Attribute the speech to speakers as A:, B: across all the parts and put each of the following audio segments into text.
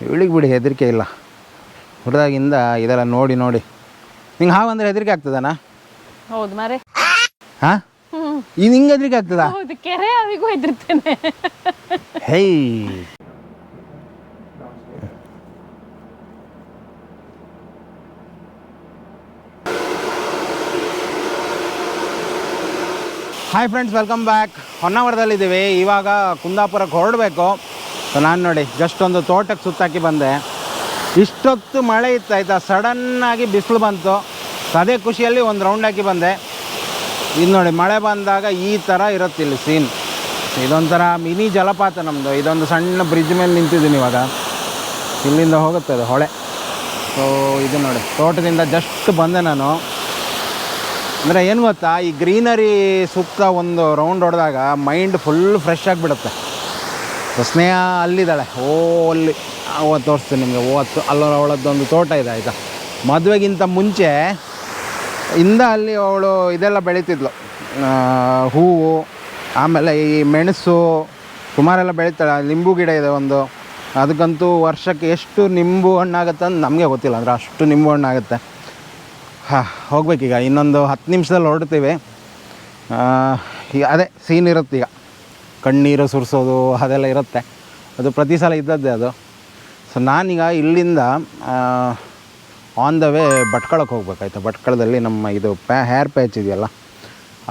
A: ಇವಳಿಗೆ ಬಿಡಿ ಹೆದರಿಕೆ ಇಲ್ಲ. ಹುಡ್ದಾಗಿಂದ ಇದೆಲ್ಲ ನೋಡಿ ನಿಂಗೆ ಹಾವು ಅಂದರೆ ಹೆದರಿಕೆ ಆಗ್ತದಣ್ಣ?
B: ಹೌದು ಮಾರೆ.
A: ಹಾಂ, ಇದು ನಿಂಗೆ ಹೆದರಿಕೆ ಆಗ್ತದಾ?
B: ಹೌದು, ಕೆರೆ ಹಾವಿಗೂ ಹೆದರ್ತೇನೆ.
A: ಹೇ, ಹಾಯ್ ಫ್ರೆಂಡ್ಸ್, ವೆಲ್ಕಮ್ ಬ್ಯಾಕ್. ಹೊನ್ನಾವರದಲ್ಲಿದ್ದೀವಿ. ಇವಾಗ ಕುಂದಾಪುರಕ್ಕೆ ಹೊರಡಬೇಕು. ಸೊ ನಾನು ನೋಡಿ ಜಸ್ಟ್ ಒಂದು ತೋಟಕ್ಕೆ ಸುತ್ತಾಕಿ ಬಂದೆ. ಇಷ್ಟೊತ್ತು ಮಳೆ ಇತ್ತು ಆಯಿತಾ, ಸಡನ್ನಾಗಿ ಬಿಸಿಲು ಬಂತು. ಸೊ ಅದೇ ಖುಷಿಯಲ್ಲಿ ಒಂದು ರೌಂಡ್ ಹಾಕಿ ಬಂದೆ. ಇದು ನೋಡಿ, ಮಳೆ ಬಂದಾಗ ಈ ಥರ ಇರುತ್ತೆ ಇಲ್ಲಿ ಸೀನ್. ಇದೊಂಥರ ಮಿನಿ ಜಲಪಾತ ನಮ್ಮದು. ಇದೊಂದು ಸಣ್ಣ ಬ್ರಿಡ್ಜ್ ಮೇಲೆ ನಿಂತಿದ್ದೀನಿ ಇವಾಗ. ಇಲ್ಲಿಂದ ಹೋಗುತ್ತೆ ಅದು ಹೊಳೆ. ಸೊ ಇದು ನೋಡಿ, ತೋಟದಿಂದ ಜಸ್ಟ್ ಬಂದೆ ನಾನು. ಅಂದರೆ ಏನು ಗೊತ್ತಾ, ಈ ಗ್ರೀನರಿ ಸುತ್ತ ಒಂದು ರೌಂಡ್ ಹೊಡೆದಾಗ ಮೈಂಡ್ ಫುಲ್ ಫ್ರೆಶ್ ಆಗಿಬಿಡುತ್ತೆ. ಸೊ ಸ್ನೇಹ ಅಲ್ಲಿದ್ದಾಳೆ, ಅಲ್ಲಿ ಅವತ್ತು ತೋರಿಸ್ತೀನಿ ನಿಮಗೆ. ಅವಳದ್ದೊಂದು ತೋಟ ಇದೆ ಆಯಿತಾ. ಮದುವೆಗಿಂತ ಮುಂಚೆ ಅಲ್ಲಿ ಅವಳು ಇದೆಲ್ಲ ಬೆಳೀತಿದ್ಲು, ಹೂವು, ಆಮೇಲೆ ಈ ಮೆಣಸು ಸುಮಾರೆಲ್ಲ ಬೆಳೀತಾಳೆ. ನಿಂಬು ಗಿಡ ಇದೆ ಒಂದು, ಅದಕ್ಕಂತೂ ವರ್ಷಕ್ಕೆ ಎಷ್ಟು ನಿಂಬು ಹಣ್ಣಾಗುತ್ತೆ ಅಂತ ನಮಗೆ ಗೊತ್ತಿಲ್ಲ. ಅಂದರೆ ಅಷ್ಟು ನಿಂಬು ಹಣ್ಣಾಗುತ್ತೆ. ಹೋಗ್ಬೇಕೀಗ, ಇನ್ನೊಂದು 10 ನಿಮಿಷದಲ್ಲಿ ಹೊರಡ್ತೀವಿ. ಈಗ ಅದೇ ಸೀನ್ ಇರುತ್ತೆ. ಈಗ ಕಣ್ಣೀರು ಸುರಿಸೋದು ಅದೆಲ್ಲ ಇರುತ್ತೆ, ಅದು ಪ್ರತಿ ಸಲ ಇದ್ದದ್ದೇ ಅದು. ಸೊ ನಾನೀಗ ಇಲ್ಲಿಂದ ಆನ್ ದ ವೇ ಭಟ್ಕಳಕ್ಕೆ ಹೋಗ್ಬೇಕಾಯ್ತು. ಭಟ್ಕಳದಲ್ಲಿ ನಮ್ಮ ಇದು ಹೇರ್ ಪ್ಯಾಚ್ ಇದೆಯಲ್ಲ,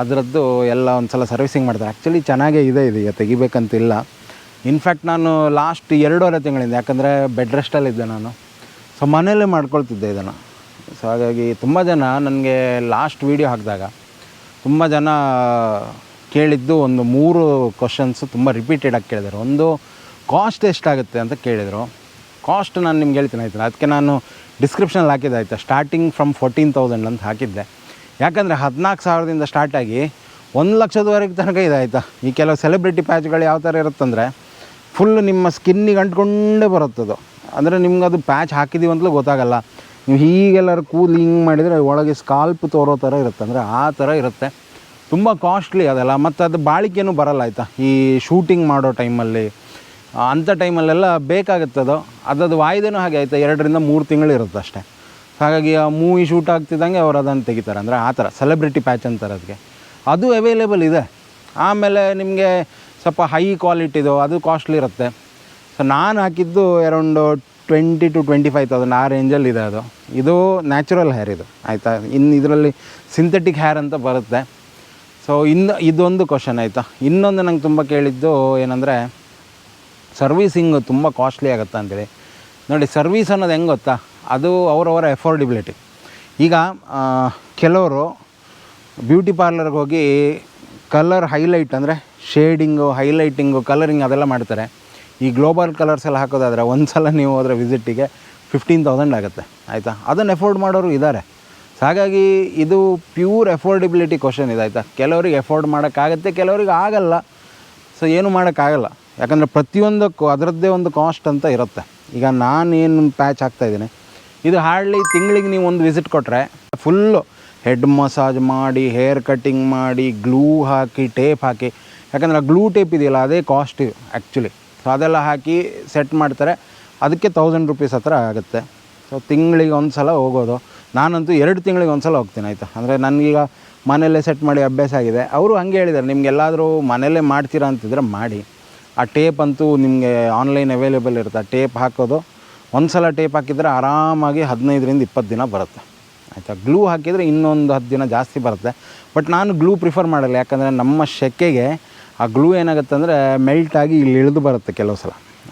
A: ಅದರದ್ದು ಎಲ್ಲ ಒಂದು ಸಲ ಸರ್ವಿಸಿಂಗ್ ಮಾಡ್ತಾರೆ. ಆ್ಯಕ್ಚುಲಿ ಚೆನ್ನಾಗೇ ಇದೆ, ಇದೀಗ ತೆಗಿಬೇಕಂತಿಲ್ಲ. ಇನ್ಫ್ಯಾಕ್ಟ್ ನಾನು ಲಾಸ್ಟ್ 2.5 ತಿಂಗಳಿಂದ, ಯಾಕಂದರೆ ಬೆಡ್ ರೆಸ್ಟಲ್ಲಿದ್ದೆ ನಾನು. ಸೊ ಮನೆಯಲ್ಲೇ ಮಾಡ್ಕೊಳ್ತಿದ್ದೆ ಇದನ್ನು. ಸೊ ಹಾಗಾಗಿ ತುಂಬ ಜನ ನನಗೆ ಲಾಸ್ಟ್ ವೀಡಿಯೋ ಹಾಕಿದಾಗ ತುಂಬ ಜನ ಕೇಳಿದ್ದು ಒಂದು 3 ಕ್ವಶನ್ಸು ತುಂಬ ರಿಪೀಟೆಡಾಗಿ ಕೇಳಿದರು. ಒಂದು, ಕಾಸ್ಟ್ ಎಷ್ಟಾಗುತ್ತೆ ಅಂತ ಕೇಳಿದರು. ಕಾಸ್ಟ್ ನಾನು ನಿಮ್ಗೆ ಹೇಳ್ತೀನಿ ಆಯ್ತು. ಅದಕ್ಕೆ ನಾನು ಡಿಸ್ಕ್ರಿಪ್ಷನಲ್ಲಿ ಹಾಕಿದ್ದೆ ಆಯಿತಾ, ಸ್ಟಾರ್ಟಿಂಗ್ ಫ್ರಮ್ 14,000 ಅಂತ ಹಾಕಿದ್ದೆ. ಯಾಕಂದರೆ 14,000ದಿಂದ ಸ್ಟಾರ್ಟಾಗಿ 1,00,000ದವರೆಗೆ ತನಕ ಇದೆ ಆಯಿತಾ. ಈ ಕೆಲವು ಸೆಲೆಬ್ರಿಟಿ ಪ್ಯಾಚ್ಗಳು ಯಾವ ಥರ ಇರುತ್ತಂದರೆ ಫುಲ್ ನಿಮ್ಮ ಸ್ಕಿನ್ನಿಗೆ ಅಂಟ್ಕೊಂಡೇ ಬರುತ್ತದು. ಅಂದರೆ ನಿಮ್ಗೆ ಅದು ಪ್ಯಾಚ್ ಹಾಕಿದ್ದೀವಿ ಅಂತಲೂ ಗೊತ್ತಾಗಲ್ಲ. ನೀವು ಹೀಗೆಲ್ಲರೂ ಕೂದಲು ಹಿಂಗೆ ಮಾಡಿದರೆ ಒಳಗೆ ಸ್ಕಾಲ್ಪ್ ತೋರೋ ಥರ ಇರುತ್ತೆ. ಅಂದರೆ ಆ ಥರ ಇರುತ್ತೆ. ತುಂಬ ಕಾಸ್ಟ್ಲಿ ಅದೆಲ್ಲ. ಮತ್ತು ಅದು ಬಾಳಿಕೆನೂ ಬರಲ್ಲ ಆಯಿತಾ. ಈ ಶೂಟಿಂಗ್ ಮಾಡೋ ಟೈಮಲ್ಲಿ, ಅಂಥ ಟೈಮಲ್ಲೆಲ್ಲ ಬೇಕಾಗುತ್ತದು. ಅದದು ವಾಯ್ದೆನೂ ಹಾಗೆ ಆಯಿತಾ, 2ರಿಂದ 3 ತಿಂಗಳು ಇರುತ್ತೆ ಅಷ್ಟೇ. ಹಾಗಾಗಿ ಆ ಮೂವಿ ಶೂಟ್ ಆಗ್ತಿದ್ದಂಗೆ ಅವ್ರು ಅದನ್ನು ತೆಗಿತಾರೆ. ಅಂದರೆ ಆ ಥರ ಸೆಲೆಬ್ರಿಟಿ ಪ್ಯಾಚ್ ಅಂತಾರೆ ಅದಕ್ಕೆ. ಅದು ಅವೈಲೇಬಲ್ ಇದೆ. ಆಮೇಲೆ ನಿಮಗೆ ಸ್ವಲ್ಪ ಹೈ ಕ್ವಾಲಿಟಿದು, ಅದು ಕಾಸ್ಟ್ಲಿ ಇರುತ್ತೆ. ಸೊ ನಾನು ಹಾಕಿದ್ದು ಅರೌಂಡ್ 20,000 to 25,000 ಆ ರೇಂಜಲ್ಲಿದೆ ಅದು. ಇದು ನ್ಯಾಚುರಲ್ ಹೇರ್ ಇದು ಆಯಿತಾ. ಇನ್ನು ಇದರಲ್ಲಿ ಸಿಂಥೆಟಿಕ್ ಹೇರ್ ಅಂತ ಬರುತ್ತೆ. ಸೊ ಇದೊಂದು ಕ್ವಶನ್ ಆಯಿತಾ. ಇನ್ನೊಂದು ನಂಗೆ ತುಂಬ ಕೇಳಿದ್ದು ಏನಂದರೆ, ಸರ್ವೀಸಿಂಗು ತುಂಬ ಕಾಸ್ಟ್ಲಿ ಆಗುತ್ತೆ ಅಂತೇಳಿ. ನೋಡಿ, ಸರ್ವೀಸ್ ಅನ್ನೋದು ಹೆಂಗೆ ಗೊತ್ತಾ, ಅದು ಅವರವರ ಎಫೋರ್ಡಿಬಿಲಿಟಿ. ಈಗ ಕೆಲವರು ಬ್ಯೂಟಿ ಪಾರ್ಲರ್ಗೆ ಹೋಗಿ ಕಲರ್ ಹೈಲೈಟ್, ಅಂದರೆ ಶೇಡಿಂಗು, ಹೈಲೈಟಿಂಗು, ಕಲರಿಂಗ್ ಅದೆಲ್ಲ ಮಾಡ್ತಾರೆ. ಈ ಗ್ಲೋಬಲ್ ಕಲರ್ಸ್ ಎಲ್ಲ ಹಾಕೋದಾದರೆ ಒಂದು ಸಲ ನೀವು ಹೋದರೆ ವಿಸಿಟ್ಟಿಗೆ 15,000 ಆಗುತ್ತೆ ಆಯಿತಾ. ಅದನ್ನು ಎಫೋರ್ಡ್ ಮಾಡೋರು ಇದ್ದಾರೆ. ಸೊ ಹಾಗಾಗಿ ಇದು ಪ್ಯೂರ್ ಎಫೋರ್ಡಿಬಿಲಿಟಿ ಕ್ವಶನ್ ಇದೆ ಆಯಿತಾ. ಕೆಲವರಿಗೆ ಎಫೋರ್ಡ್ ಮಾಡೋಕ್ಕಾಗತ್ತೆ, ಕೆಲವರಿಗೆ ಆಗಲ್ಲ. ಸೊ ಏನು ಮಾಡೋಕ್ಕಾಗಲ್ಲ, ಯಾಕಂದರೆ ಪ್ರತಿಯೊಂದಕ್ಕೂ ಅದರದ್ದೇ ಒಂದು ಕಾಸ್ಟ್ ಅಂತ ಇರುತ್ತೆ. ಈಗ ನಾನೇನು ಪ್ಯಾಚ್ ಹಾಕ್ತಾಯಿದ್ದೀನಿ, ಇದು ಹಾರ್ಡ್ಲಿ ತಿಂಗಳಿಗೆ ನೀವು ಒಂದು ವಿಸಿಟ್ ಕೊಟ್ಟರೆ ಫುಲ್ಲು ಹೆಡ್ ಮಸಾಜ್ ಮಾಡಿ, ಹೇರ್ ಕಟ್ಟಿಂಗ್ ಮಾಡಿ, ಗ್ಲೂ ಹಾಕಿ, ಟೇಪ್ ಹಾಕಿ, ಯಾಕಂದರೆ ಆ ಗ್ಲೂ ಟೇಪ್ ಇದೆಯಲ್ಲ ಅದೇ ಕಾಸ್ಟ್ ಆ್ಯಕ್ಚುಲಿ. ಸೊ ಅದೆಲ್ಲ ಹಾಕಿ ಸೆಟ್ ಮಾಡ್ತಾರೆ. ಅದಕ್ಕೆ 1,000 ರೂಪೀಸ್ ಹತ್ರ ಆಗುತ್ತೆ. ಸೊ ತಿಂಗಳಿಗೆ ಒಂದು ಸಲ ಹೋಗೋದು. ನಾನಂತೂ 2 ತಿಂಗಳಿಗೆ ಒಂದು ಸಲ ಹೋಗ್ತೀನಿ ಆಯಿತಾ. ಅಂದರೆ ನನಗೀಗ ಮನೆಯಲ್ಲೇ ಸೆಟ್ ಮಾಡಿ ಅಭ್ಯಾಸ ಆಗಿದೆ. ಅವರು ಹಂಗೆ ಹೇಳಿದ್ದಾರೆ, ನಿಮಗೆಲ್ಲಾದರೂ ಮನೆಯಲ್ಲೇ ಮಾಡ್ತೀರಾ ಅಂತಿದ್ರೆ ಮಾಡಿ. ಆ ಟೇಪ್ ಅಂತೂ ನಿಮಗೆ ಆನ್ಲೈನ್ ಅವೈಲೇಬಲ್ ಇರುತ್ತೆ. ಆ ಟೇಪ್ ಹಾಕೋದು, ಒಂದು ಸಲ ಟೇಪ್ ಹಾಕಿದರೆ ಆರಾಮಾಗಿ 15ರಿಂದ 20 ದಿನ ಬರುತ್ತೆ ಆಯಿತಾ. ಗ್ಲೂ ಹಾಕಿದರೆ ಇನ್ನೊಂದು 10 ದಿನ ಜಾಸ್ತಿ ಬರುತ್ತೆ. ಬಟ್ ನಾನು ಗ್ಲೂ ಪ್ರಿಫರ್ ಮಾಡಲ್ಲ, ಯಾಕಂದರೆ ನಮ್ಮ ಶೆಕೆಗೆ ಆ ಗ್ಲೂ ಏನಾಗುತ್ತೆ ಅಂದರೆ ಮೆಲ್ಟಾಗಿ ಇಲ್ಲಿ ಇಳಿದು ಬರುತ್ತೆ ಕೆಲವು ಸಲ.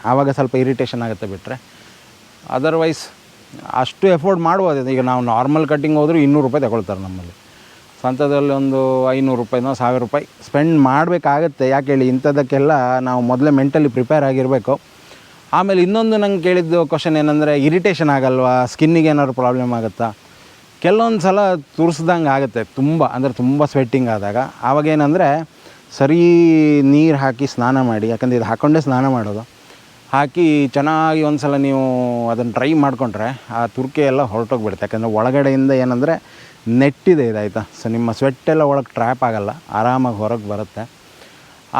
A: ಆವಾಗ ಸ್ವಲ್ಪ ಇರಿಟೇಷನ್ ಆಗುತ್ತೆ. ಬಿಟ್ಟರೆ ಅದರ್ವೈಸ್ ಅಷ್ಟು ಎಫೋರ್ಡ್ ಮಾಡ್ಬೋದು. ಈಗ ನಾವು ನಾರ್ಮಲ್ ಕಟ್ಟಿಂಗ್ ಹೋದರೂ 200 ರೂಪಾಯಿ ತಗೊಳ್ತಾರೆ ನಮ್ಮಲ್ಲಿ. ಸ್ವಂತದಲ್ಲಿ ಒಂದು 500 ರೂಪಾಯಿನೋ 1000 ರೂಪಾಯಿ ಸ್ಪೆಂಡ್ ಮಾಡಬೇಕಾಗತ್ತೆ. ಯಾಕೆ ಹೇಳಿ, ಇಂಥದ್ದಕ್ಕೆಲ್ಲ ನಾವು ಮೊದಲೇ ಮೆಂಟಲಿ ಪ್ರಿಪೇರ್ ಆಗಿರಬೇಕು. ಆಮೇಲೆ ಇನ್ನೊಂದು ನಂಗೆ ಕೇಳಿದ್ದು ಕ್ವಶನ್ ಏನಂದರೆ, ಇರಿಟೇಷನ್ ಆಗಲ್ವಾ, ಸ್ಕಿನ್ನಿಗೆ ಏನಾದ್ರು ಪ್ರಾಬ್ಲಮ್ ಆಗುತ್ತಾ? ಕೆಲವೊಂದು ಸಲ ತುರಿಸ್ದಂಗೆ ಆಗುತ್ತೆ, ತುಂಬ ಸ್ವೆಟ್ಟಿಂಗ್ ಆದಾಗ. ಆವಾಗೇನೆಂದರೆ ಸರಿ ನೀರು ಹಾಕಿ ಸ್ನಾನ ಮಾಡಿ, ಯಾಕಂದರೆ ಇದು ಹಾಕ್ಕೊಂಡೇ ಸ್ನಾನ ಮಾಡೋದು, ಹಾಕಿ ಚೆನ್ನಾಗಿ ಒಂದು ಸಲ ನೀವು ಅದನ್ನು ಡ್ರೈ ಮಾಡಿಕೊಂಡ್ರೆ ಆ ತುರ್ಕೆ ಎಲ್ಲ ಹೊರಟೋಗ್ಬಿಡುತ್ತೆ. ಯಾಕಂದರೆ ಒಳಗಡೆಯಿಂದ ಏನಂದರೆ ನೆಟ್ಟಿದೆ ಇದಾಯಿತಾ. ಸೊ ನಿಮ್ಮ ಸ್ವೆಟ್ಟೆಲ್ಲ ಒಳಗೆ ಟ್ರ್ಯಾಪ್ ಆಗೋಲ್ಲ, ಆರಾಮಾಗಿ ಹೊರಗೆ ಬರುತ್ತೆ.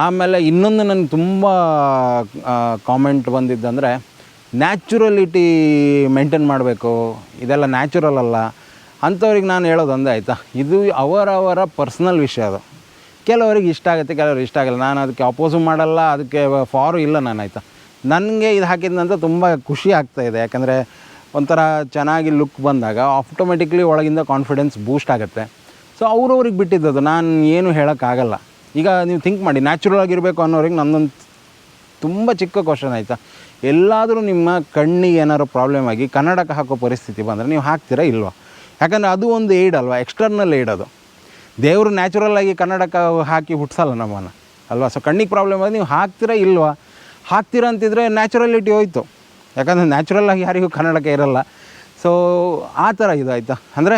A: ಆಮೇಲೆ ಇನ್ನೊಂದು ನನಗೆ ತುಂಬ ಕಾಮೆಂಟ್ ಬಂದಿದ್ದಂದರೆ, ನ್ಯಾಚುರಲಿಟಿ ಮೇಂಟೈನ್ ಮಾಡಬೇಕು, ಇದೆಲ್ಲ ನ್ಯಾಚುರಲ್ ಅಲ್ಲ ಅಂಥವ್ರಿಗೆ ನಾನು ಹೇಳೋದು ಒಂದೇ ಆಯಿತಾ. ಇದು ಅವರವರ ಪರ್ಸ್ನಲ್ ವಿಷಯ. ಅದು ಕೆಲವರಿಗೆ ಇಷ್ಟ ಆಗುತ್ತೆ, ಕೆಲವ್ರಿಗೆ ಇಷ್ಟ ಆಗಲ್ಲ. ನಾನು ಅದಕ್ಕೆ ಅಪೋಸು ಮಾಡಲ್ಲ, ಅದಕ್ಕೆ ಫಾರು ಇಲ್ಲ ನಾನು ಆಯಿತಾ. ನನಗೆ ಇದು ಹಾಕಿದಂತ ತುಂಬ ಖುಷಿ ಆಗ್ತಾಯಿದೆ. ಯಾಕಂದರೆ ಒಂಥರ ಚೆನ್ನಾಗಿ ಲುಕ್ ಬಂದಾಗ ಆಟೋಮೆಟಿಕ್ಲಿ ಒಳಗಿಂದ ಕಾನ್ಫಿಡೆನ್ಸ್ ಬೂಸ್ಟ್ ಆಗುತ್ತೆ. ಸೊ ಅವ್ರವ್ರಿಗೆ ಬಿಟ್ಟಿದ್ದದು, ನಾನು ಏನು ಹೇಳೋಕ್ಕಾಗಲ್ಲ. ಈಗ ನೀವು ಥಿಂಕ್ ಮಾಡಿ, ನ್ಯಾಚುರಲ್ ಆಗಿರಬೇಕು ಅನ್ನೋರಿಗೆ ನನ್ನೊಂದು ತುಂಬ ಚಿಕ್ಕ ಕ್ವಶನ್ ಆಯಿತಾ. ಎಲ್ಲಾದರೂ ನಿಮ್ಮ ಕಣ್ಣಿಗೆ ಏನಾದ್ರು ಪ್ರಾಬ್ಲಮ್ ಆಗಿ ಕನ್ನಡಕ ಹಾಕೋ ಪರಿಸ್ಥಿತಿ ಬಂದರೆ ನೀವು ಹಾಕ್ತೀರಾ ಇಲ್ವಾ? ಯಾಕಂದರೆ ಅದು ಒಂದು ಏಡ್ ಅಲ್ವಾ, ಎಕ್ಸ್ಟರ್ನಲ್ ಏಡ್ ಅದು. ದೇವರು ನ್ಯಾಚುರಲ್ಲಾಗಿ ಕನ್ನಡಕ ಹಾಕಿ ಹುಟ್ಟಿಸಲ್ಲ ನಮ್ಮನ್ನು ಅಲ್ವಾ. ಸೊ ಕಣ್ಣಿಗೆ ಪ್ರಾಬ್ಲಮ್ ಆಗಿ ನೀವು ಹಾಕ್ತೀರಾ ಇಲ್ವಾ? ಹಾಕ್ತೀರಾ ಅಂತಿದ್ರೆ ನ್ಯಾಚುರಲಿಟಿ ಹೋಯ್ತು. ಯಾಕಂದರೆ ನ್ಯಾಚುರಲ್ಲಾಗಿ ಯಾರಿಗೂ ಕನ್ನಡಕ ಇರಲ್ಲ. ಸೊ ಆ ಥರ ಇದು ಆಯಿತಾ. ಅಂದರೆ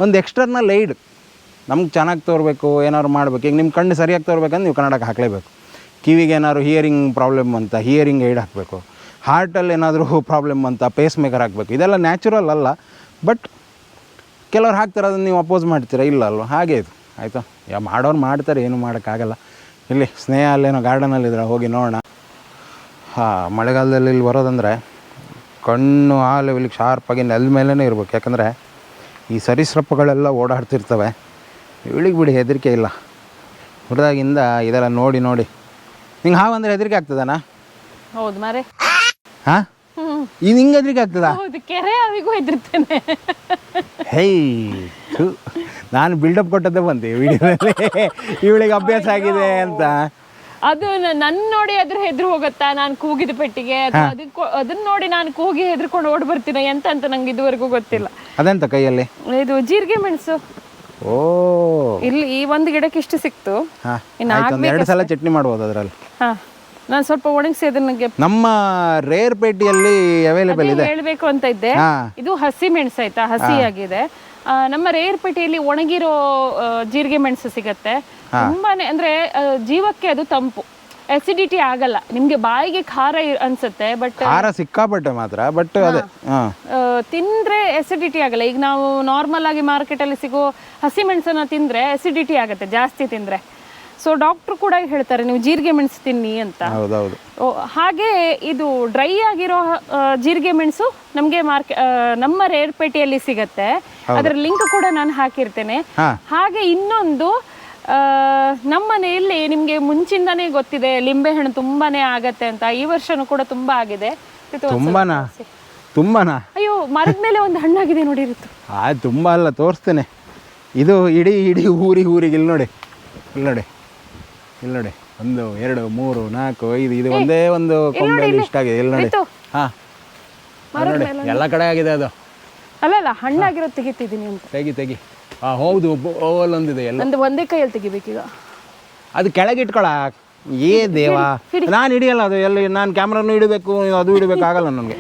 A: ಒಂದು ಎಕ್ಸ್ಟರ್ನಲ್ ಏಡ್. ನಮ್ಗೆ ಚೆನ್ನಾಗಿ ತೋರಬೇಕು, ಏನಾದ್ರು ಮಾಡಬೇಕು. ಈಗ ನಿಮ್ಮ ಕಣ್ಣು ಸರಿಯಾಗಿ ತೋರ್ಬೇಕಂದ್ರೆ ನೀವು ಕನ್ನಡಕ ಹಾಕಲೇಬೇಕು. ಕಿವಿಗೆ ಏನಾದ್ರು ಹಿಯರಿಂಗ್ ಪ್ರಾಬ್ಲಮ್ ಅಂತ ಹಿಯರಿಂಗ್ ಏಡ್ ಹಾಕಬೇಕು. ಹಾರ್ಟಲ್ಲಿ ಏನಾದರೂ ಪ್ರಾಬ್ಲಮ್ ಅಂತ ಪೇಸ್ ಮೇಕರ್ ಹಾಕಬೇಕು. ಇದೆಲ್ಲ ನ್ಯಾಚುರಲ್ ಅಲ್ಲ, ಬಟ್ ಕೆಲವ್ರು ಹಾಕ್ತಾರೆ, ಅದನ್ನು ನೀವು ಅಪೋಸ್ ಮಾಡ್ತೀರಾ ಇಲ್ಲ ಅಲ್ವ. ಹಾಗೆ ಇದು ಆಯಿತಾ. ಮಾಡೋರು ಮಾಡ್ತಾರೆ, ಏನು ಮಾಡೋಕ್ಕಾಗಲ್ಲ. ಇಲ್ಲಿ ಸ್ನೇಹ ಅಲ್ಲೇನೋ ಗಾರ್ಡನಲ್ಲಿದ್ರೆ ಹೋಗಿ ನೋಡೋಣ. ಹಾಂ, ಮಳೆಗಾಲದಲ್ಲಿ ಇಲ್ಲಿ ಬರೋದಂದರೆ ಕಣ್ಣು ಆ ಲೆವೆಲಿಗೆ ಶಾರ್ಪಾಗಿ ನೆಲದ ಮೇಲೇ ಇರ್ಬೇಕು. ಯಾಕಂದರೆ ಈ ಸರೀಸೃಪಗಳೆಲ್ಲ ಓಡಾಡ್ತಿರ್ತವೆ. ಇವಳಿಗೆ ಬಿಡಿ ಹೆದರಿಕೆ ಇಲ್ಲ. ಹುರಿದಾಗಿಂದ ಇದೆಲ್ಲ ನೋಡಿ ನೋಡಿ ನಿಂಗೆ ಹಾವಂದರೆ ಹೆದರಿಕೆ ಆಗ್ತದನಾ?
B: ಹೌದು ಮಾರೆ.
A: ಹಾಂ, ಇದು ಹಿಂಗೆ ಹೆದರಿಕೆ ಆಗ್ತದಾ?
B: ಹೌದು, ಕೆರೆ ಅವಿಗೂ ಹೆದರ್ತೇನೆ.
A: ಹೇ, ನಾನು ಬಿಲ್ಡಪ್ ಕೊಟ್ಟದ್ದೇ ಬಂತೆ ವಿಡಿಯೋದಲ್ಲಿ. ಇವಳಿಗೆ ಅಭ್ಯಾಸ ಆಗಿದೆ ಅಂತ.
B: ಅದು ನನ್ನ ನೋಡಿ ಅದ್ರ ಹೆದ್ರು ಹೋಗುತ್ತಾ ನಾನು ಕೂಗಿದ ಪೆಟ್ಟಿಗೆ, ಅದನ್ನ ನೋಡಿ ನಾನು ಕೂಗಿ ಹೆದರ್ಕೊಂಡು ಓಡ್ ಬರ್ತೀನಿ ಎಂತ ಅಂತ ನಂಗೆ ಇದುವರೆಗೂ ಗೊತ್ತಿಲ್ಲ.
A: ಅದೆಂತ ಕೈಯಲ್ಲಿ?
B: ಇದು ಜೀರಿಗೆ ಮೆಣಸು.
A: ಓ,
B: ಇಲ್ಲಿ ಈ ಒಂದು ಗಿಡಕ್ಕೆ ಇಷ್ಟು ಸಿಕ್ತು.
A: ಎರಡು ಸಲ ಚಟ್ನಿ ಮಾಡ್ಬೋದು ಅದರಲ್ಲಿ.
B: ಹಾ, ನಾನು ಸ್ವಲ್ಪ ಒಣಗಿಸಿ ಅದನ್ನ
A: ನಮ್ಮ ರೇರ್ ಪೇಟೆಯಲ್ಲಿ ಅವೈಲೇಬಲ್ ಇದೆ.
B: ಹೇಳ್ಬೇಕು ಅಂತ ಇದ್ದೆ. ಇದು ಹಸಿ ಮೆಣಸು ಆಯ್ತಾ, ಹಸಿ ಆಗಿದೆ. ನಮ್ಮ ರೇರ್ ಪೇಟೆಯಲ್ಲಿ ಒಣಗಿರೋ ಜೀರಿಗೆ ಮೆಣಸು ಸಿಗತ್ತೆ. ತುಂಬಾನೇ ಅಂದ್ರೆ ಜೀವಕ್ಕೆ ಅದು ತಂಪು, ಅಸಿಡಿಟಿ ಆಗಲ್ಲ. ನಿಮ್ಗೆ ಬಾಯಿಗೆ ಖಾರ ಅನ್ಸುತ್ತೆ, ಬಟ್
A: ಖಾರ ಸಿಕ್ಕಾಪಟ್ಟೆ ಮಾತ್ರ. ಬಟ್ ಅದೇ
B: ತಿಂದ್ರೆ ಅಸಿಡಿಟಿ ಆಗಲ್ಲ. ಈಗ ನಾವು ನಾರ್ಮಲ್ ಆಗಿ ಮಾರ್ಕೆಟ್ ಅಲ್ಲಿ ಸಿಗೋ ಹಸಿ ಮೆಣಸನ್ನ ತಿಂದ್ರೆ ಅಸಿಡಿಟಿ ಆಗುತ್ತೆ ಜಾಸ್ತಿ ತಿಂದ್ರೆ. ಸೊ ಡಾಕ್ಟರ್ ಕೂಡ ಹೇಳ್ತಾರೆ ನೀವು ಜೀರಿಗೆ ಮೆಣಸು ತಿನ್ನಿ ಅಂತ.
A: ಹೌದೌದು.
B: ಹಾಗೆ ಇದು ಡ್ರೈ ಆಗಿರೋ ಜೀರಿಗೆ ಮೆಣಸು ನಮಗೆ ನಮ್ಮ ರೇರ್ ಪೇಟೆಯಲ್ಲಿ ಸಿಗತ್ತೆ. ಅದರ ಲಿಂಕ್ ಕೂಡ ನಾನು ಹಾಕಿರ್ತೇನೆ. ಹಾಗೆ ಇನ್ನೊಂದು, ನಮ್ಮ ಮನೆಯಲ್ಲಿ ನಿಮ್ಗೆ ಮುಂಚಿಂದಾನೇ ಗೊತ್ತಿದೆ ಲಿಂಬೆಹಣ್ಣು ತುಂಬಾನೇ ಆಗತ್ತೆ ಅಂತ. ಈ ವರ್ಷನೂ ಕೂಡ ತುಂಬಾ ಆಗಿದೆ.
A: ತುಂಬಾನಾ?
B: ಅಯ್ಯೋ, ಮರದ ಮೇಲೆ ಒಂದು ಹಣ್ಣಾಗಿದೆ ನೋಡಿ ಇರುತ್ತೆ.
A: ತುಂಬಾ ಅಲ್ಲ, ತೋರಿಸ್ತೇನೆ. ಇದು ಇಡೀ ಊರಿಗೆ ಇಲ್ಲಿ ನೋಡಿ, ಇಲ್ಲಿ ನೋಡಿ, 1 2 3 4 5 ಇದು ಒಂದೇ ಒಂದು ಕೊಂಬೆಯಲ್ಲಿ ಇಷ್ಟ ಆಗಿದೆ. ಇಲ್ಲಿ ನೋಡಿ. ಹಾ, ನೋಡಿ ಎಲ್ಲ ಕಡೆ ಆಗಿದೆ ಅದು.
B: ಅಲ್ಲ ಹಣ್ಣಾಗಿರೋ ತೆಗಿತಿದ್ದೀನಿ ಅಂತ.
A: ತೆಗಿ. ಹೌದು, ಅಲ್ಲೊಂದಿದೆ. ಎಲ್ಲ
B: ಒಂದೇ ಕೈಯಲ್ಲಿ ತೆಗಿಬೇಕೀಗ.
A: ಅದು ಕೆಳಗೆ ಇಟ್ಕೊಳ. ಏ ದೇವ, ನಾನು ಹಿಡಿಯಲ್ಲ ಅದು. ಎಲ್ಲಿ ನಾನು ಕ್ಯಾಮ್ರಾನು ಹಿಡಬೇಕು, ಅದು ಹಿಡಿಬೇಕಾಗಲ್ಲ ನನಗೆ.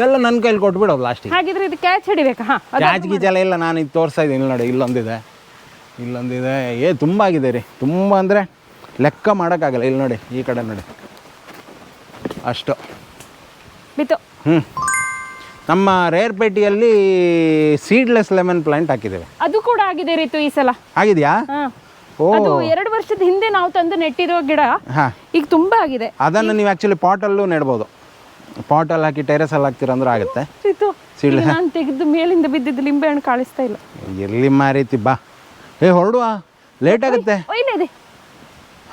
A: ಎಲ್ಲ ನನ್ನ ಕೈಲಿ ಕೊಟ್ಬಿಡೋದು ಲಾಸ್ಟಿಗೆ.
B: ಹಾಗಿದ್ರೆ ಇದು ಕ್ಯಾಚ್ ಹಿಡಿಬೇಕಾ?
A: ಕ್ಯಾಚ್ ಗೀಚೆಲ್ಲ ಇಲ್ಲ, ನಾನು ಇದು ತೋರಿಸ್ತಾ ಇದ್ದೀನಿ. ಇಲ್ಲಿ ನೋಡಿ, ಇಲ್ಲೊಂದಿದೆ. ತುಂಬ ಆಗಿದೆ ರೀ. ತುಂಬ ಅಂದರೆ ಲೆಕ್ಕ ಮಾಡೋಕ್ಕಾಗಲ್ಲ. ಇಲ್ಲಿ ನೋಡಿ, ಈ ಕಡೆ ನೋಡಿ, ಅಷ್ಟು
B: ಬಿತ್ತು.
A: ನಮ್ಮ ರೇರ್ ಪೇಟೆಯಲ್ಲಿ ಸೀಡ್ಲೆಸ್ ಲೆಮನ್ ಪ್ಲಾಂಟ್ ಹಾಕಿದ್ದೇವೆ.
B: ಅದು ಕೂಡ ಆಗಿದೆ ರೀತು ಈ ಸಲ.
A: ಆಗಿದೆಯಾ?
B: ಅದು 2 ವರ್ಷದ ಹಿಂದೆ ನಾವು ತಂದು ನೆಟ್ಟಿರೋ ಗಿಡ ಈಗ ತುಂಬಾ ಆಗಿದೆ.
A: ಅದನ್ನು ನೀವು ಆ್ಯಕ್ಚುಲಿ ಪಾಟಲ್ಲೂ ನೆಡ್ಬೋದು. ಪಾಟಲ್ಲಿ ಹಾಕಿ ಟೆರೆಸಲ್ಲಿ ಹಾಕ್ತೀರ ಅಂದ್ರೆ ಆಗುತ್ತೆ.
B: ನಾನು ತೆಗೆದು ಮೇಲಿಂದ ಬಿದ್ದಿದ್ದು ಲಿಂಬೆ ಹಣ್ಣು ಕಾಣಿಸ್ತಾ ಇಲ್ಲ.
A: ಎಲ್ಲಿ ಮಾರೀತಿ, ಬಾ. ಹೊರಡುವ, ಲೇಟ್ ಆಗುತ್ತೆ.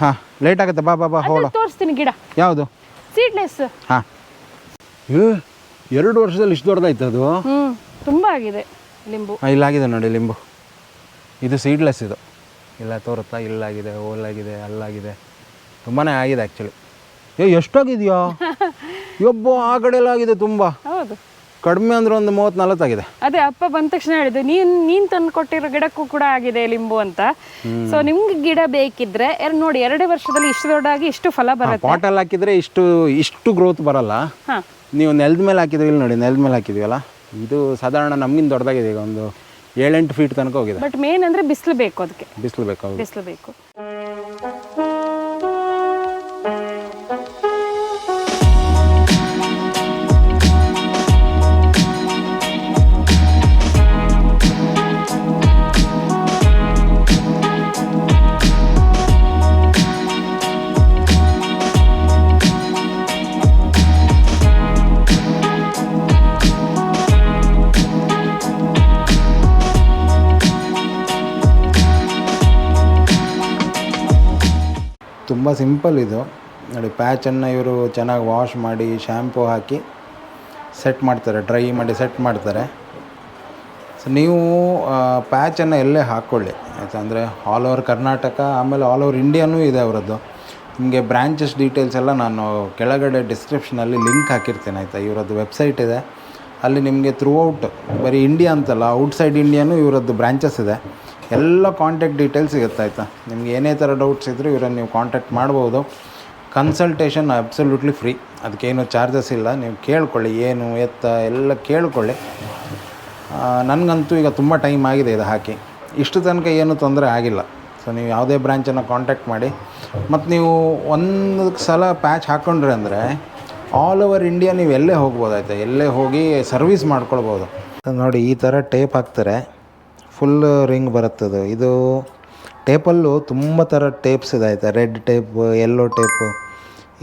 A: ಹಾಂ, ಲೇಟ್ ಆಗುತ್ತೆ. ಬಾ ಹೊರಡು.
B: ತೋರಿಸ್ತೀನಿ ಗಿಡ.
A: ಯಾವುದು?
B: ಸೀಡ್ಲೆಸ್.
A: ಹಾಂ, 2 ವರ್ಷದಲ್ಲಿ ಇಷ್ಟು ದೊಡ್ಡದಾಯ್ತು ಅದು.
B: ತುಂಬಾ ಆಗಿದೆ ಲಿಂಬು.
A: ಇಲ್ಲಾಗಿದೆ ನೋಡಿ ಲಿಂಬು. ಇದು ಸೀಡ್ಲೆಸ್. ಇದು ಇಲ್ಲ ತೋರುತ್ತಾ? ಇಲ್ಲಾಗಿದೆ, ಓಲಾಗಿದೆ, ಅಲ್ಲಾಗಿದೆ. ತುಂಬಾ ಆಗಿದೆ ಆ್ಯಕ್ಚುಲಿ. ಎಷ್ಟಾಗಿದೆಯಾ? ಒಬ್ಬ ಆ ಕಡೆ ಎಲ್ಲ ಆಗಿದೆ ತುಂಬ.
B: ಹೌದು,
A: ಕಡಿಮೆ ಅಂದ್ರೆ ಒಂದು 30-40 ಆಗಿದೆ.
B: ಅದೇ ಅಪ್ಪ ಬಂದ ತಕ್ಷಣ ಹೇಳಿದ್ದು, ನೀನ್ ತಂದು ಕೊಟ್ಟಿರೋ ಗಿಡಕ್ಕೂ ಕೂಡ ಆಗಿದೆ ಲಿಂಬು ಅಂತ. ಸೊ ನಿಮ್ಗೆ ಗಿಡ ಬೇಕಿದ್ರೆ ನೋಡಿ, 2 ವರ್ಷದಲ್ಲಿ ಇಷ್ಟು ದೊಡ್ಡಾಗಿ ಇಷ್ಟು ಫಲ ಬರುತ್ತೆ.
A: ಪಾಟಲ್ಲಿ ಹಾಕಿದ್ರೆ ಇಷ್ಟು ಗ್ರೋತ್ ಬರಲ್ಲ. ನೀವು ನೆಲದ ಮೇಲೆ ಹಾಕಿದ್ರೆ, ಇಲ್ಲಿ ನೋಡಿ, ನೆಲದ ಮೇಲೆ ಹಾಕಿದ್ವಲ್ಲ, ಇದು ಸಾಧಾರಣ ನಮ್ಗಿಂತ ದೊಡ್ಡದಾಗಿದೆ. ಈಗ ಒಂದು 7-8 ಫೀಟ್ ತನಕ ಹೋಗಿದೆ.
B: ಬಟ್ ಮೇನ್ ಅಂದ್ರೆ ಬಿಸಿಲು ಬೇಕು ಅದಕ್ಕೆ.
A: ಬಿಸಿಲು ಬೇಕು. ತುಂಬ ಸಿಂಪಲ್ ಇದು ನೋಡಿ. ಪ್ಯಾಚನ್ನು ಇವರು ಚೆನ್ನಾಗಿ ವಾಶ್ ಮಾಡಿ ಶ್ಯಾಂಪು ಹಾಕಿ ಸೆಟ್ ಮಾಡ್ತಾರೆ, ಡ್ರೈ ಮಾಡಿ ಸೆಟ್ ಮಾಡ್ತಾರೆ. ಸೊ ನೀವು ಪ್ಯಾಚನ್ನು ಎಲ್ಲೇ ಹಾಕ್ಕೊಳ್ಳಿ ಆಯಿತಾ. ಅಂದರೆ ಆಲ್ ಓವರ್ ಕರ್ನಾಟಕ, ಆಮೇಲೆ ಆಲ್ ಓವರ್ ಇಂಡಿಯಾನೂ ಇದೆ ಅವರದ್ದು. ನಿಮಗೆ ಬ್ರ್ಯಾಂಚಸ್ ಡೀಟೇಲ್ಸ್ ಎಲ್ಲ ನಾನು ಕೆಳಗಡೆ ಡಿಸ್ಕ್ರಿಪ್ಷನಲ್ಲಿ ಲಿಂಕ್ ಹಾಕಿರ್ತೀನಿ ಆಯಿತಾ. ಇವರದ್ದು ವೆಬ್ಸೈಟ್ ಇದೆ, ಅಲ್ಲಿ ನಿಮಗೆ ಥ್ರೂ ಔಟ್, ಬರೀ ಇಂಡಿಯಾ ಅಂತಲ್ಲ, ಔಟ್ಸೈಡ್ ಇಂಡಿಯಾನೂ ಇವರದ್ದು ಬ್ರ್ಯಾಂಚಸ್ ಇದೆ. ಎಲ್ಲ ಕಾಂಟ್ಯಾಕ್ಟ್ ಡೀಟೇಲ್ಸ್ ಸಿಗುತ್ತೆ ಆಯಿತಾ. ನಿಮ್ಗೆ ಏನೇ ಥರ ಡೌಟ್ಸ್ ಇದ್ದರೂ ಇವರನ್ನು ನೀವು ಕಾಂಟ್ಯಾಕ್ಟ್ ಮಾಡ್ಬೋದು. ಕನ್ಸಲ್ಟೇಷನ್ ಅಬ್ಸಲ್ಯೂಟ್ಲಿ ಫ್ರೀ, ಅದಕ್ಕೇನು ಚಾರ್ಜಸ್ ಇಲ್ಲ. ನೀವು ಕೇಳ್ಕೊಳ್ಳಿ, ಏನು ಎತ್ತ ಎಲ್ಲ ಕೇಳ್ಕೊಳ್ಳಿ. ನನಗಂತೂ ಈಗ ತುಂಬ ಟೈಮ್ ಆಗಿದೆ ಇದು ಹಾಕಿ, ಇಷ್ಟು ತನಕ ಏನೂ ತೊಂದರೆ ಆಗಿಲ್ಲ. ಸೊ ನೀವು ಯಾವುದೇ ಬ್ರ್ಯಾಂಚನ್ನು ಕಾಂಟ್ಯಾಕ್ಟ್ ಮಾಡಿ. ಮತ್ತು ನೀವು ಒಂದು ಸಲ ಪ್ಯಾಚ್ ಹಾಕ್ಕೊಂಡ್ರೆ ಅಂದರೆ ಆಲ್ ಓವರ್ ಇಂಡಿಯಾ ನೀವು ಎಲ್ಲೇ ಹೋಗ್ಬೋದು ಆಯಿತಾ, ಎಲ್ಲೇ ಹೋಗಿ ಸರ್ವಿಸ್ ಮಾಡ್ಕೊಳ್ಬೋದು. ನೋಡಿ ಈ ಥರ ಟೇಪ್ ಹಾಕ್ತಾರೆ, ಫುಲ್ ರಿಂಗ್ ಬರುತ್ತದು. ಇದು ಟೇಪಲ್ಲೂ ತುಂಬ ಥರ ಟೇಪ್ಸ್ ಇದೆ ಆಯಿತಾ. ರೆಡ್ ಟೇಪ್, ಯೆಲ್ಲೋ ಟೇಪು,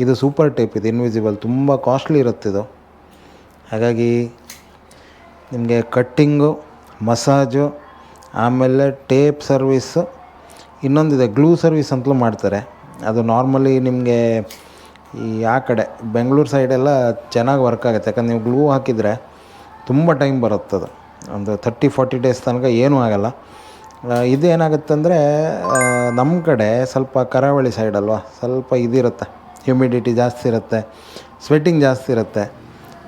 A: ಇದು ಸೂಪರ್ ಟೇಪ್, ಇದು ಇನ್ವಿಸಿಬಲ್, ತುಂಬ ಕಾಸ್ಟ್ಲಿ ಇರುತ್ತಿದು. ಹಾಗಾಗಿ ನಿಮಗೆ ಕಟ್ಟಿಂಗು, ಮಸಾಜು, ಆಮೇಲೆ ಟೇಪ್ ಸರ್ವಿಸ್ಸು, ಇನ್ನೊಂದಿದೆ ಗ್ಲೂ ಸರ್ವಿಸ್ ಅಂತಲೂ ಮಾಡ್ತಾರೆ. ಅದು ನಾರ್ಮಲಿ ನಿಮಗೆ ಆ ಕಡೆ ಬೆಂಗಳೂರು ಸೈಡೆಲ್ಲ ಚೆನ್ನಾಗಿ ವರ್ಕ್ ಆಗುತ್ತೆ. ಯಾಕಂದ್ರೆ ನೀವು ಗ್ಲೂ ಹಾಕಿದರೆ ತುಂಬ ಟೈಮ್ ಬರುತ್ತದು, ಒಂದು 30-40 ಡೇಸ್ ತನಕ ಏನೂ ಆಗೋಲ್ಲ. ಇದೇನಾಗುತ್ತೆ ಅಂದರೆ ನಮ್ಮ ಕಡೆ ಸ್ವಲ್ಪ ಕರಾವಳಿ ಸೈಡ್ ಅಲ್ವಾ, ಸ್ವಲ್ಪ ಇದಿರುತ್ತೆ, ಹ್ಯುಮಿಡಿಟಿ ಜಾಸ್ತಿ ಇರುತ್ತೆ, ಸ್ವೆಟ್ಟಿಂಗ್ ಜಾಸ್ತಿ ಇರುತ್ತೆ.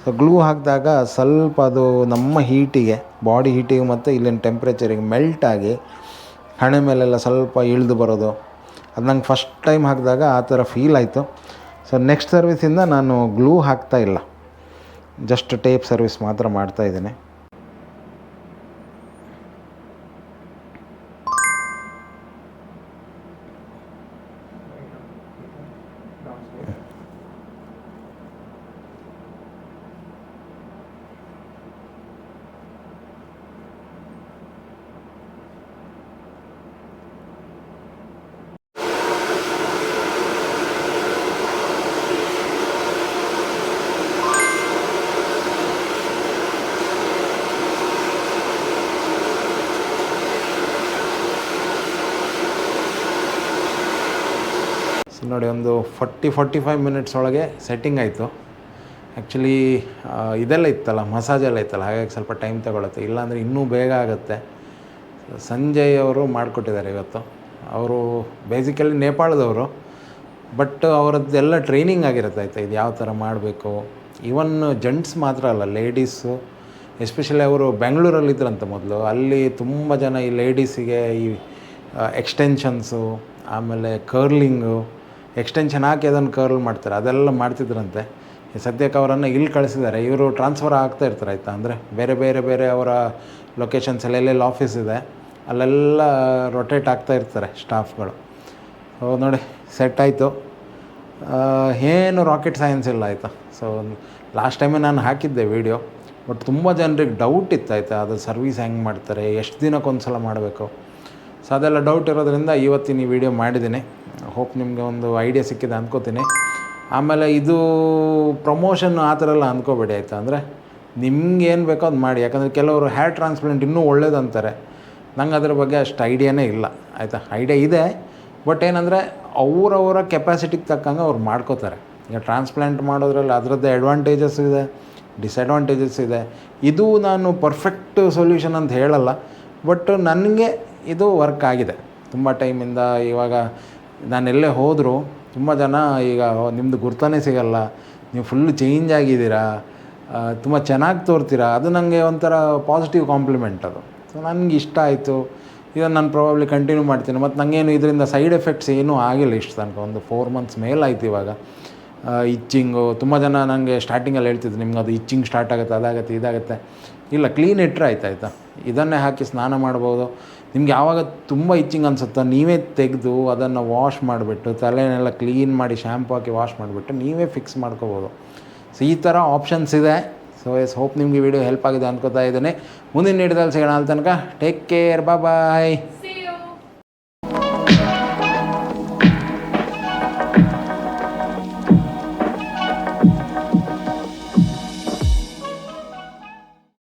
A: ಸೊ ಗ್ಲೂ ಹಾಕಿದಾಗ ಸ್ವಲ್ಪ ಅದು ನಮ್ಮ ಹೀಟಿಗೆ, ಬಾಡಿ ಹೀಟಿಗೆ ಮತ್ತು ಇಲ್ಲಿನ ಟೆಂಪ್ರೇಚರಿಗೆ ಮೆಲ್ಟ್ ಆಗಿ ಹಣೆ ಮೇಲೆಲ್ಲ ಸ್ವಲ್ಪ ಇಳಿದು ಬರೋದು, ಅದು ನಂಗೆ ಫಸ್ಟ್ ಟೈಮ್ ಹಾಕಿದಾಗ ಆ ಥರ ಫೀಲ್ ಆಯಿತು. ಸೊ ನೆಕ್ಸ್ಟ್ ಸರ್ವಿಸಿಂದ ನಾನು ಗ್ಲೂ ಹಾಕ್ತಾ ಇಲ್ಲ, ಜಸ್ಟ್ ಟೇಪ್ ಸರ್ವಿಸ್ ಮಾತ್ರ ಮಾಡ್ತಾಯಿದ್ದೀನಿ. ನೋಡಿ ಒಂದು 40-45 ಮಿನಿಟ್ಸ್ ಒಳಗೆ ಸೆಟ್ಟಿಂಗ್ ಆಯಿತು. ಆ್ಯಕ್ಚುಲಿ ಇದೆಲ್ಲ ಇತ್ತಲ್ಲ, ಮಸಾಜೆಲ್ಲ ಇತ್ತಲ್ಲ, ಹಾಗಾಗಿ ಸ್ವಲ್ಪ ಟೈಮ್ ತಗೊಳುತ್ತೆ. ಇಲ್ಲಾಂದರೆ ಇನ್ನೂ ಬೇಗ ಆಗುತ್ತೆ. ಸಂಜಯ್ ಅವರು ಮಾಡಿಕೊಟ್ಟಿದ್ದಾರೆ ಇವತ್ತು. ಅವರು ಬೇಸಿಕಲಿ ನೇಪಾಳದವರು, ಬಟ್ ಅವರದ್ದೆಲ್ಲ ಟ್ರೈನಿಂಗ್ ಆಗಿರುತ್ತೆ ಆಯಿತಾ, ಇದು ಯಾವ ಥರ ಮಾಡಬೇಕು. ಈವನ್ ಜೆಂಟ್ಸ್ ಮಾತ್ರ ಅಲ್ಲ, ಲೇಡೀಸು ಎಸ್ಪೆಷಲಿ ಅವರು ಬೆಂಗಳೂರಲ್ಲಿದ್ದರಂತೆ ಮೊದಲು. ಅಲ್ಲಿ ತುಂಬ ಜನ ಈ ಲೇಡೀಸಿಗೆ ಈ ಎಕ್ಸ್ಟೆನ್ಷನ್ಸು, ಆಮೇಲೆ ಕರ್ಲಿಂಗು, ಎಕ್ಸ್ಟೆನ್ಷನ್ ಹಾಕಿ ಅದನ್ನು ಕರ್ಲ್ ಮಾಡ್ತಾರೆ, ಅದೆಲ್ಲ ಮಾಡ್ತಿದ್ರಂತೆ. ಸದ್ಯಕ್ಕೆ ಅವರನ್ನು ಇಲ್ಲಿ ಕಳಿಸಿದ್ದಾರೆ. ಇವರು ಟ್ರಾನ್ಸ್ಫರ್ ಆಗ್ತಾ ಇರ್ತಾರೆ ಆಯಿತಾ. ಅಂದರೆ ಬೇರೆ ಅವರ ಲೊಕೇಶನ್ಸ್ ಎಲ್ಲೆಲ್ಲಿ ಆಫೀಸ್ ಇದೆ ಅಲ್ಲೆಲ್ಲ ರೊಟೇಟ್ ಆಗ್ತಾ ಇರ್ತಾರೆ ಸ್ಟಾಫ್ಗಳು. ಸೊ ನೋಡಿ ಸೆಟ್ ಆಯಿತು. ಏನು ರಾಕೆಟ್ ಸೈನ್ಸ್ ಇಲ್ಲ ಆಯಿತಾ. ಸೊ ಲಾಸ್ಟ್ ಟೈಮೇ ನಾನು ಹಾಕಿದ್ದೆ ವೀಡಿಯೋ, ಬಟ್ ತುಂಬ ಜನರಿಗೆ ಡೌಟ್ ಇತ್ತು ಆಯಿತಾ, ಅದು ಸರ್ವಿಸ್ ಹೆಂಗೆ ಮಾಡ್ತಾರೆ, ಎಷ್ಟು ದಿನಕ್ಕೊಂದು ಸಲ ಮಾಡಬೇಕು. ಸೊ ಅದೆಲ್ಲ ಡೌಟ್ ಇರೋದ್ರಿಂದ ಇವತ್ತಿನ ಈ ವಿಡಿಯೋ ಮಾಡಿದ್ದೀನಿ. ಹೋಪ್ ನಿಮಗೆ ಒಂದು ಐಡಿಯಾ ಸಿಕ್ಕಿದೆ ಅಂದ್ಕೋತೀನಿ. ಆಮೇಲೆ ಇದು ಪ್ರಮೋಷನ್ ಆ ಥರ ಎಲ್ಲ ಅಂದ್ಕೋಬೇಡಿ ಆಯಿತಾ. ಅಂದರೆ ನಿಮ್ಗೆ ಏನು ಬೇಕೋ ಅದು ಮಾಡಿ. ಯಾಕಂದರೆ ಕೆಲವರು ಹೇರ್ ಟ್ರಾನ್ಸ್ಪ್ಲಾಂಟ್ ಇನ್ನೂ ಒಳ್ಳೇದು ಅಂತಾರೆ. ನಂಗೆ ಅದ್ರ ಬಗ್ಗೆ ಅಷ್ಟು ಐಡಿಯಾನೇ ಇಲ್ಲ ಆಯಿತಾ. ಐಡಿಯಾ ಇದೆ, ಬಟ್ ಏನಂದರೆ ಅವರವರ ಕೆಪಾಸಿಟಿಗೆ ತಕ್ಕಂಗೆ ಅವ್ರು ಮಾಡ್ಕೋತಾರೆ. ಈಗ ಟ್ರಾನ್ಸ್ಪ್ಲಾಂಟ್ ಮಾಡೋದ್ರಲ್ಲಿ ಅದರದ್ದೇ ಅಡ್ವಾಂಟೇಜಸ್ ಇದೆ, ಡಿಸ್ಅಡ್ವಾಂಟೇಜಸ್ ಇದೆ. ಇದು ನಾನು ಪರ್ಫೆಕ್ಟ್ ಸೊಲ್ಯೂಷನ್ ಅಂತ ಹೇಳಲ್ಲ, ಬಟ್ ನನಗೆ ಇದು ವರ್ಕ್ ಆಗಿದೆ ತುಂಬ ಟೈಮಿಂದ. ಇವಾಗ ನಾನೆಲ್ಲೇ ಹೋದರೂ ತುಂಬ ಜನ ಈಗ ನಿಮ್ಮದು ಗುರ್ತನೇ ಸಿಗಲ್ಲ, ನೀವು ಫುಲ್ಲು ಚೇಂಜ್ ಆಗಿದ್ದೀರಾ, ತುಂಬ ಚೆನ್ನಾಗಿ ತೋರ್ತೀರಾ, ಅದು ನನಗೆ ಒಂಥರ ಪಾಸಿಟಿವ್ ಕಾಂಪ್ಲಿಮೆಂಟ್ ಅದು. ಸೊ ನನಗೆ ಇಷ್ಟ ಆಯಿತು. ಇದನ್ನು ನಾನು ಪ್ರಾಬಬ್ಲಿ ಕಂಟಿನ್ಯೂ ಮಾಡ್ತೀನಿ. ಮತ್ತು ನನಗೇನು ಇದರಿಂದ ಸೈಡ್ ಎಫೆಕ್ಟ್ಸ್ ಏನೂ ಆಗಿಲ್ಲ ಇಷ್ಟು ತನಕ. ಒಂದು 4 ಮಂತ್ಸ್ ಮೇಲಾಯಿತು ಇವಾಗ. ಇಚ್ಚಿಂಗು ತುಂಬ ಜನ ನನಗೆ ಸ್ಟಾರ್ಟಿಂಗಲ್ಲಿ ಹೇಳ್ತಿದ್ರು, ನಿಮ್ಗೆ ಅದು ಇಚ್ಚಿಂಗ್ ಸ್ಟಾರ್ಟ್ ಆಗುತ್ತೆ, ಅದಾಗುತ್ತೆ, ಇದಾಗುತ್ತೆ. ಇಲ್ಲ, ಕ್ಲೀನ್ ಇಟ್ಟರೆ ಆಯ್ತಾ. ಇದನ್ನೇ ಹಾಕಿ ಸ್ನಾನ ಮಾಡ್ಬೋದು. ನಿಮ್ಗೆ ಯಾವಾಗ ತುಂಬ ಇಚ್ಚಿಂಗ್ ಅನಿಸುತ್ತೋ ನೀವೇ ತೆಗೆದು ಅದನ್ನು ವಾಶ್ ಮಾಡಿಬಿಟ್ಟು, ತಲೆನೆಲ್ಲ ಕ್ಲೀನ್ ಮಾಡಿ ಶ್ಯಾಂಪು ಹಾಕಿ ವಾಶ್ ಮಾಡಿಬಿಟ್ಟು ನೀವೇ ಫಿಕ್ಸ್ ಮಾಡ್ಕೋಬೋದು. ಸೊ ಈ ಥರ ಆಪ್ಷನ್ಸ್ ಇದೆ. ಸೊ ಹೋಪ್ ನಿಮಗೆ ವಿಡಿಯೋ ಹೆಲ್ಪ್ ಆಗಿದೆ ಅನ್ಕೋತಾ ಇದ್ದೇನೆ. ಮುಂದಿನ ವಿಡಿಯೋದಲ್ಲಿ ಸಿಗೋಣ. ಅಲ್ಲಿ ತನಕ ಟೇಕ್ ಕೇರ್, ಬಾಯ್.